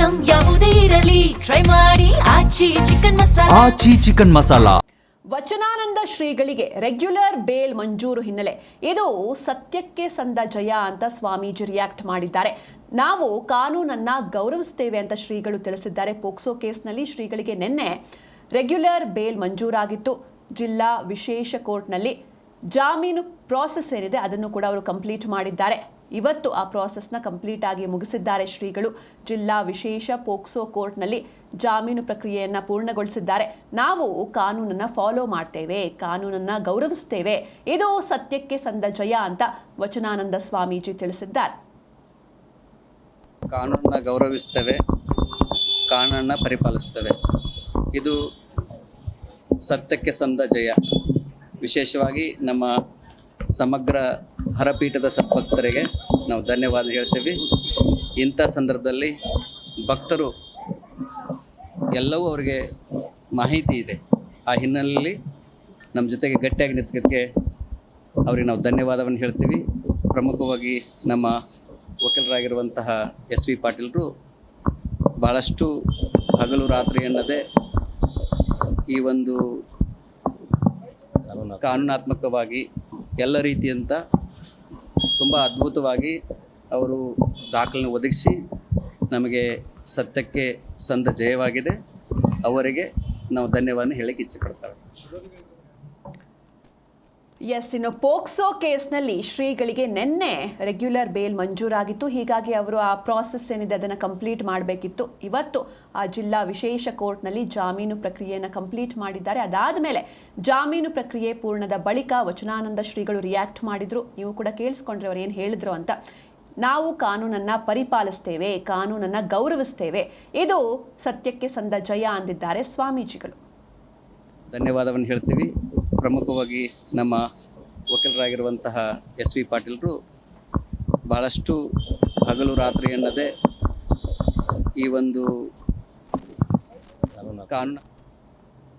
Item ಯಾವುದೇ ಇರಲಿ try ಮಾಡಿ ಆಚಿ ಚಿಕನ್ ಮಸಾಲಾ. ವಚನಾನಂದ ಶ್ರೀಗಳಿಗೆ ರೆಗ್ಯುಲರ್ ಬೇಲ್ ಮಂಜೂರು ಹಿನ್ನೆಲೆ ಇದು ಸತ್ಯಕ್ಕೆ ಸಂದ ಜಯ ಅಂತ ಸ್ವಾಮೀಜಿ ರಿಯಾಕ್ಟ್ ಮಾಡಿದ್ದಾರೆ. ನಾವು ಕಾನೂನನ್ನ ಗೌರವಿಸ್ತೇವೆ ಅಂತ ಶ್ರೀಗಳು ತಿಳಿಸಿದ್ದಾರೆ. ಪೋಕ್ಸೋ ಕೇಸ್ನಲ್ಲಿ ಶ್ರೀಗಳಿಗೆ ನಿನ್ನೆ ರೆಗ್ಯುಲರ್ ಬೇಲ್ ಮಂಜೂರಾಗಿತ್ತು. ಜಿಲ್ಲಾ ವಿಶೇಷ ಕೋರ್ಟ್ನಲ್ಲಿ ಜಾಮೀನು ಪ್ರಾಸೆಸ್ ಏನಿದೆ ಅದನ್ನು ಕೂಡ ಅವರು ಕಂಪ್ಲೀಟ್ ಮಾಡಿದ್ದಾರೆ. ಇವತ್ತು ಆ ಪ್ರಾಸೆಸ್ನ ಕಂಪ್ಲೀಟ್ ಆಗಿ ಮುಗಿಸಿದ್ದಾರೆ ಶ್ರೀಗಳು. ಜಿಲ್ಲಾ ವಿಶೇಷ ಪೋಕ್ಸೋ ಕೋರ್ಟ್ನಲ್ಲಿ ಜಾಮೀನು ಪ್ರಕ್ರಿಯೆಯನ್ನು ಪೂರ್ಣಗೊಳಿಸಿದ್ದಾರೆ. ನಾವು ಕಾನೂನನ್ನು ಫಾಲೋ ಮಾಡ್ತೇವೆ, ಕಾನೂನನ್ನು ಗೌರವಿಸ್ತೇವೆ, ಇದು ಸತ್ಯಕ್ಕೆ ಸಂದ ಜಯ ಅಂತ ವಚನಾನಂದ ಸ್ವಾಮೀಜಿ ತಿಳಿಸಿದ್ದಾರೆ. ಕಾನೂನನ್ನು ಗೌರವಿಸ್ತೇವೆ, ಕಾನೂನನ್ನು ಪರಿಪಾಲಿಸ್ತೇವೆ, ಇದು ಸತ್ಯಕ್ಕೆ ಸಂದ ಜಯ. ವಿಶೇಷವಾಗಿ ನಮ್ಮ ಸಮಗ್ರ ಹರಪೀಠದ ಸದ್ಭಕ್ತರಿಗೆ ನಾವು ಧನ್ಯವಾದ ಹೇಳ್ತೇವೆ. ಇಂಥ ಸಂದರ್ಭದಲ್ಲಿ ಭಕ್ತರು ಎಲ್ಲವೂ ಅವರಿಗೆ ಮಾಹಿತಿ ಇದೆ. ಆ ಹಿನ್ನೆಲೆಯಲ್ಲಿ ನಮ್ಮ ಜೊತೆಗೆ ಗಟ್ಟಿಯಾಗಿ ನಿಂತಕ್ಕೆ ಅವರಿಗೆ ನಾವು ಧನ್ಯವಾದವನ್ನು ಹೇಳ್ತೀವಿ. ಪ್ರಮುಖವಾಗಿ ನಮ್ಮ ವಕೀಲರಾಗಿರುವಂತಹ ಎಸ್ ವಿ ಪಾಟೀಲರು ಭಾಳಷ್ಟು ಹಗಲು ರಾತ್ರಿ ಎನ್ನದೇ ಈ ಒಂದು ಕಾನೂನಾತ್ಮಕವಾಗಿ ಎಲ್ಲ ರೀತಿಯಂಥ ತುಂಬ ಅದ್ಭುತವಾಗಿ ಅವರು ದಾಖಲೆಯನ್ನು ಒದಗಿಸಿ ನಮಗೆ ಸತ್ಯಕ್ಕೆ ಸಂದ ಜಯವಾಗಿದೆ. ಅವರಿಗೆ ನಾವು ಧನ್ಯವಾದ ಹೇಳಕ್ಕೆ ಇಚ್ಛೆ ಪಡ್ತಾರೆ. ಇನ್ನು ಪೋಕ್ಸೋ ಕೇಸ್ನಲ್ಲಿ ಶ್ರೀಗಳಿಗೆ ನಿನ್ನೆ ರೆಗ್ಯುಲರ್ ಬೇಲ್ ಮಂಜೂರಾಗಿತ್ತು. ಹೀಗಾಗಿ ಅವರು ಆ ಪ್ರಾಸೆಸ್ ಏನಿದೆ ಅದನ್ನು ಕಂಪ್ಲೀಟ್ ಮಾಡಬೇಕಿತ್ತು. ಇವತ್ತು ಆ ಜಿಲ್ಲಾ ವಿಶೇಷ ಕೋರ್ಟ್ನಲ್ಲಿ ಜಾಮೀನು ಪ್ರಕ್ರಿಯೆಯನ್ನು ಕಂಪ್ಲೀಟ್ ಮಾಡಿದ್ದಾರೆ. ಅದಾದ ಮೇಲೆ ಜಾಮೀನು ಪ್ರಕ್ರಿಯೆ ಪೂರ್ಣದ ಬಳಿಕ ವಚನಾನಂದ ಶ್ರೀಗಳು ರಿಯಾಕ್ಟ್ ಮಾಡಿದ್ರು. ನೀವು ಕೂಡ ಕೇಳಿಸ್ಕೊಂಡ್ರೆ ಅವ್ರು ಏನು ಹೇಳಿದ್ರು ಅಂತ. ನಾವು ಕಾನೂನನ್ನು ಪರಿಪಾಲಿಸ್ತೇವೆ, ಕಾನೂನನ್ನು ಗೌರವಿಸ್ತೇವೆ, ಇದು ಸತ್ಯಕ್ಕೆ ಸಂದ ಜಯ ಅಂದಿದ್ದಾರೆ ಸ್ವಾಮೀಜಿಗಳು. ಧನ್ಯವಾದವನ್ನು ಹೇಳ್ತೀವಿ. ಪ್ರಮುಖವಾಗಿ ನಮ್ಮ ವಕೀಲರಾಗಿರುವಂತಹ ಎಸ್ ವಿ ಪಾಟೀಲರು ಭಾಳಷ್ಟು ಹಗಲು ರಾತ್ರಿ ಎನ್ನದೇ ಈ ಒಂದು ಕಾನೂನು